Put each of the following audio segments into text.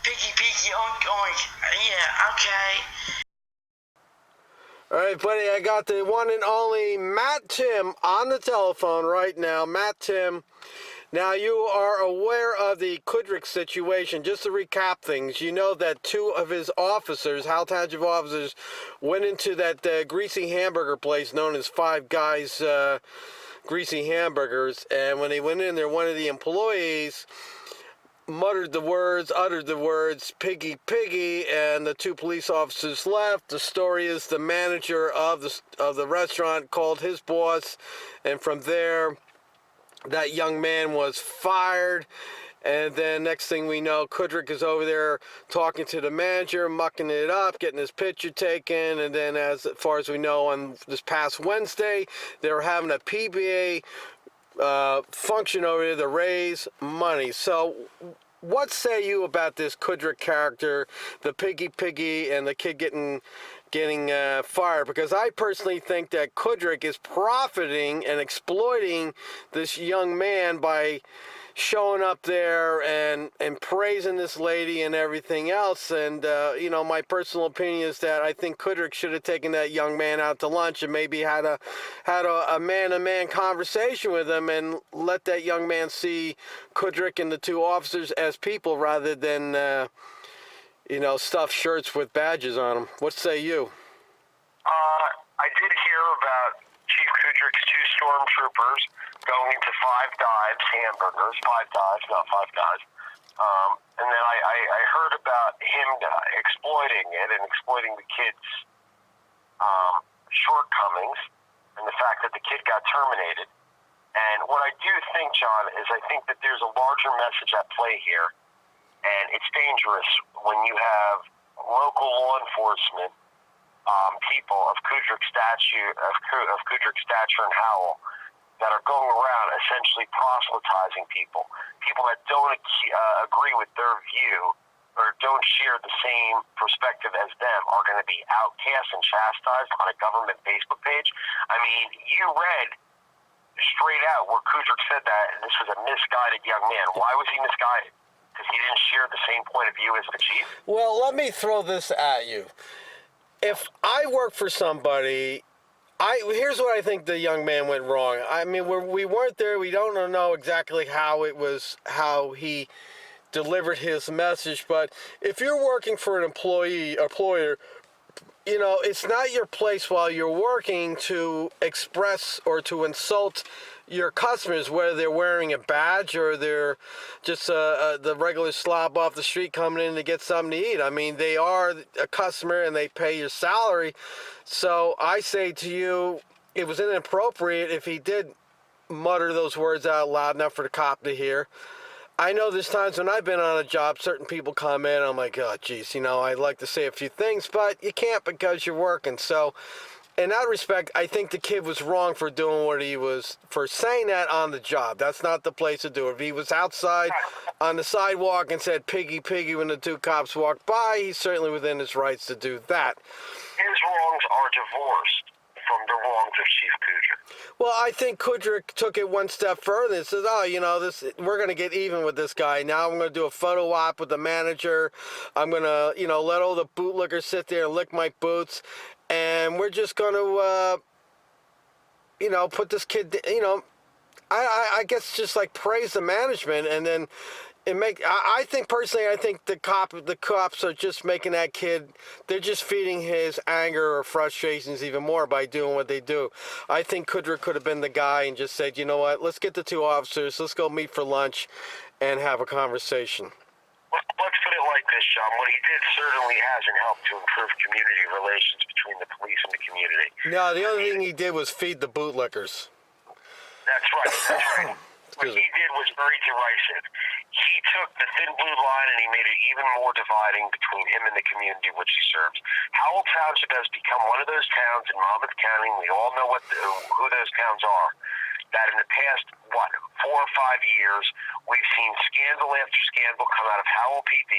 Piggy, piggy, oink, oink. Yeah, okay. All right, buddy, I got the one and only Matt Tim on the telephone right now. Matt Tim, now you are aware of the Kudrick situation. Just to recap things, you know that two of his officers, Howell Township officers, went into that greasy hamburger place known as Five Guys Greasy Hamburgers, and when they went in there, one of the employees uttered the words, "Piggy, piggy," and the two police officers left. The story is the manager of the restaurant called his boss, and from there, that young man was fired. And then next thing we know, Kudrick is over there talking to the manager, mucking it up, getting his picture taken. And then as far as we know, on this past Wednesday, they were having a PBA function over there to raise money. So what say you about this Kudrick character, the piggy, and the kid getting fired? Because I personally think that Kudrick is profiting and exploiting this young man by showing up there and praising this lady and everything else. And my personal opinion is that I think Kudrick should have taken that young man out to lunch and maybe had a man-to-man conversation with him and let that young man see Kudrick and the two officers as people rather than stuffed shirts with badges on them. What say you? I did hear about Chief Kudrick's two stormtroopers going into Five hamburgers, Five Dives, not Five Guys. And then I heard about him exploiting it and exploiting the kid's shortcomings and the fact that the kid got terminated. And what I do think, John, is I think that there's a larger message at play here, and it's dangerous when you have local law enforcement people of Kudrick's stature and Howell that are going around essentially proselytizing people that don't agree with their view or don't share the same perspective as them are going to be outcast and chastised on a government Facebook page. I mean, you read straight out where Kudrick said that this was a misguided young man. Why was he misguided? Because he didn't share the same point of view as the chief? Well, let me throw this at you. If I work for somebody, here's what I think the young man went wrong. I mean, we weren't there. We don't know exactly how he delivered his message. But if you're working for an employer, it's not your place while you're working to express or to insult your customers, whether they're wearing a badge or they're just the regular slob off the street coming in to get something to eat. I mean, they are a customer and they pay your salary. So I say to you, it was inappropriate if he did mutter those words out loud enough for the cop to hear. I know there's times when I've been on a job, certain people come in, I'm like, oh, geez, I'd like to say a few things, but you can't because you're working. So in that respect, I think the kid was wrong for doing for saying that on the job. That's not the place to do it. If he was outside on the sidewalk and said, "Piggy, piggy," when the two cops walked by, he's certainly within his rights to do that. His wrongs are divorced from the wrongs of Chief Kudrick. Well, I think Kudrick took it one step further and says, we're going to get even with this guy. Now I'm going to do a photo op with the manager. I'm going to, let all the bootlickers sit there and lick my boots. And we're just going to, put this kid, I guess just like praise the management and then I think the cops are just making that kid, they're just feeding his anger or frustrations even more by doing what they do. I think Kudrick could have been the guy and just said, you know what, let's get the two officers, let's go meet for lunch and have a conversation. Let's put it like this, John. What he did certainly hasn't helped to improve community relations between the police and the community. No, the only thing he did was feed the bootlickers. That's right. What he did was very derisive. He took the thin blue line and he made it even more dividing between him and the community which he serves. Howell Township has become one of those towns in Monmouth County, and we all know who those towns are, that in the past, 4 or 5 years, we've seen scandal after scandal come out of Howell PD,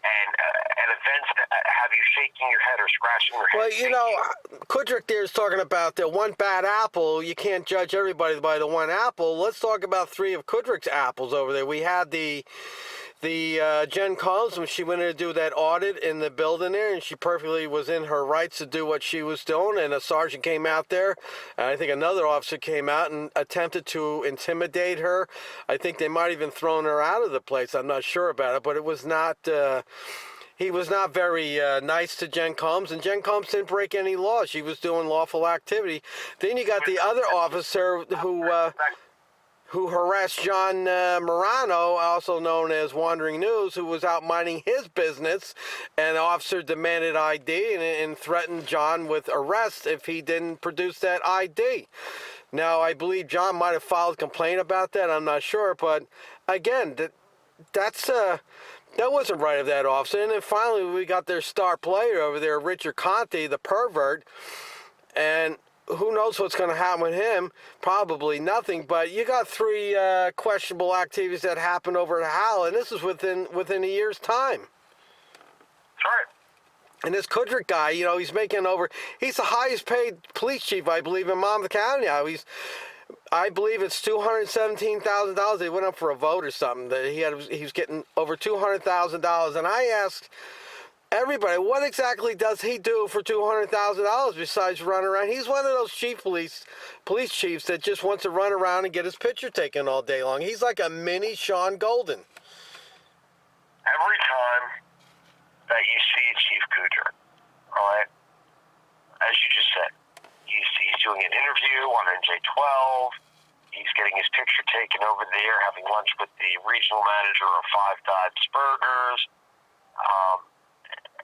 and events that have you shaking your head or scratching your head. Well, Kudrick there is talking about the one bad apple. You can't judge everybody by the one apple. Let's talk about 3 of Kudrick's apples over there. We had the the Jen Combs, when she went in to do that audit in the building there, and she perfectly was in her rights to do what she was doing, and a sergeant came out there, and I think another officer came out and attempted to intimidate her. I think they might have even thrown her out of the place. I'm not sure about it, but it was not... he was not very nice to Jen Combs, and Jen Combs didn't break any laws. She was doing lawful activity. Then you got the other officer who harassed John Morano, also known as Wandering News, who was out minding his business, and the officer demanded ID and threatened John with arrest if he didn't produce that ID. Now, I believe John might have filed a complaint about that. I'm not sure, but again, that wasn't right of that officer. And then finally, we got their star player over there, Richard Conte, the pervert, and who knows what's going to happen with him? Probably nothing. But you got three questionable activities that happened over at Howell, and this is within a year's time. That's right. And this Kudrick guy, he's making he's the highest paid police chief, I believe, in Monmouth County now. I believe it's $217,000. They went up for a vote or something. That he was getting over $200,000. And I asked everybody, what exactly does he do for $200,000 besides run around? He's one of those police chiefs that just wants to run around and get his picture taken all day long. He's like a mini Sean Golden. Every time that you see Chief Kudrick, all right, as you just said, he's doing an interview on NJ12. He's getting his picture taken over there, having lunch with the regional manager of Five Guys Burgers.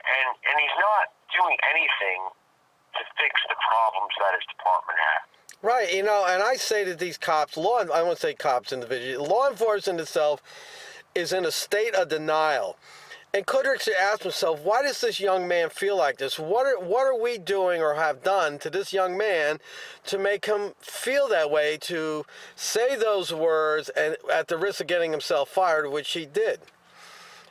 And he's not doing anything to fix the problems that his department has. Right, and I say to these cops, I won't say cops individually, law enforcement itself is in a state of denial. And Kudrick should ask himself, why does this young man feel like this? What are we doing or have done to this young man to make him feel that way, to say those words and at the risk of getting himself fired, which he did?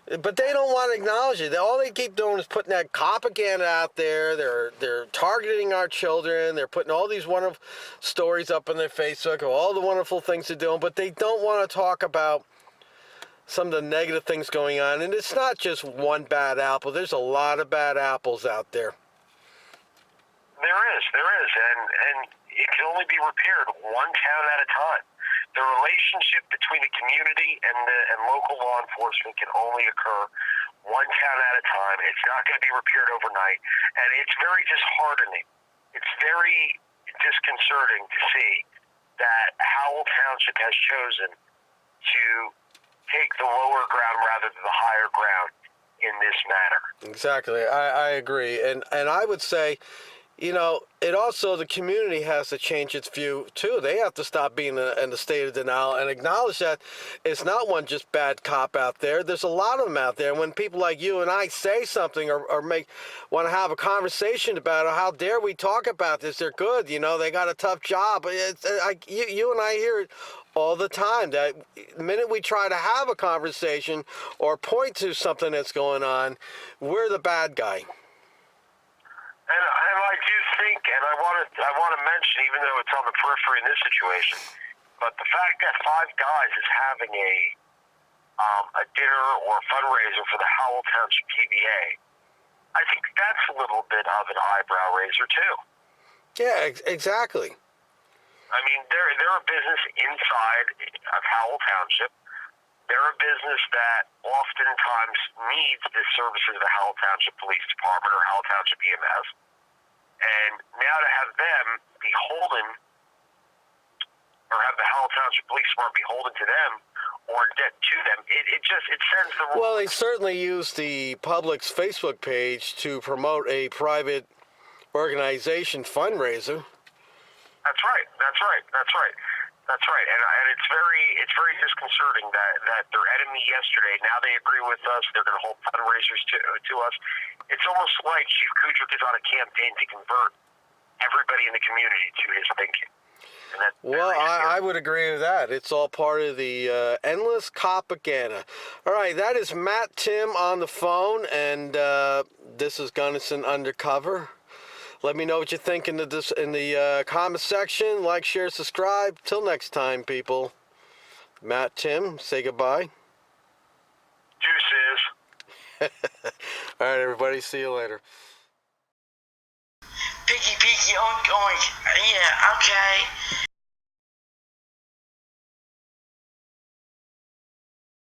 But they don't want to acknowledge it. All they keep doing is putting that propaganda out there. They're targeting our children. They're putting all these wonderful stories up on their Facebook of all the wonderful things they're doing, but they don't want to talk about some of the negative things going on. And it's not just one bad apple. There's a lot of bad apples out there. There is. And it can only be repaired one town at a time. The relationship between the community and local law enforcement can only occur one town at a time. It's not going to be repaired overnight, and it's very disheartening. It's very disconcerting to see that Howell Township has chosen to take the lower ground rather than the higher ground in this matter. Exactly. I agree. And I would say, it also, the community has to change its view, too. They have to stop being in the state of denial and acknowledge that it's not one just bad cop out there. There's a lot of them out there. When people like you and I say something or want to have a conversation about it, how dare we talk about this? They're good. They got a tough job. You and I hear it all the time, that the minute we try to have a conversation or point to something that's going on, we're the bad guy. And I do think, and I want to mention, even though it's on the periphery in this situation, but the fact that Five Guys is having a dinner or fundraiser for the Howell Township PBA, I think that's a little bit of an eyebrow raiser too. Yeah, exactly. I mean, they're a business inside of Howell Township. They're a business that oftentimes needs the services of the Howell Township Police Department or Howell Township EMS. And now to have them beholden, or have the Howell Township Police Department beholden to them or in debt to them, it sends the... Well, they certainly use the public's Facebook page to promote a private organization fundraiser. That's right. And it's very disconcerting that their enemy yesterday, now they agree with us, they're going to hold fundraisers to us. It's almost like Chief Kudrick is on a campaign to convert everybody in the community to his thinking. Well, I would agree with that. It's all part of the endless propaganda. All right, that is Matt Tim on the phone, and this is Gunnison Undercover. Let me know what you think in the comment section. Like, share, subscribe. Till next time, people. Matt Tim, say goodbye. Deuces. All right, everybody. See you later. Piggy, piggy, oink, oink. Yeah, okay.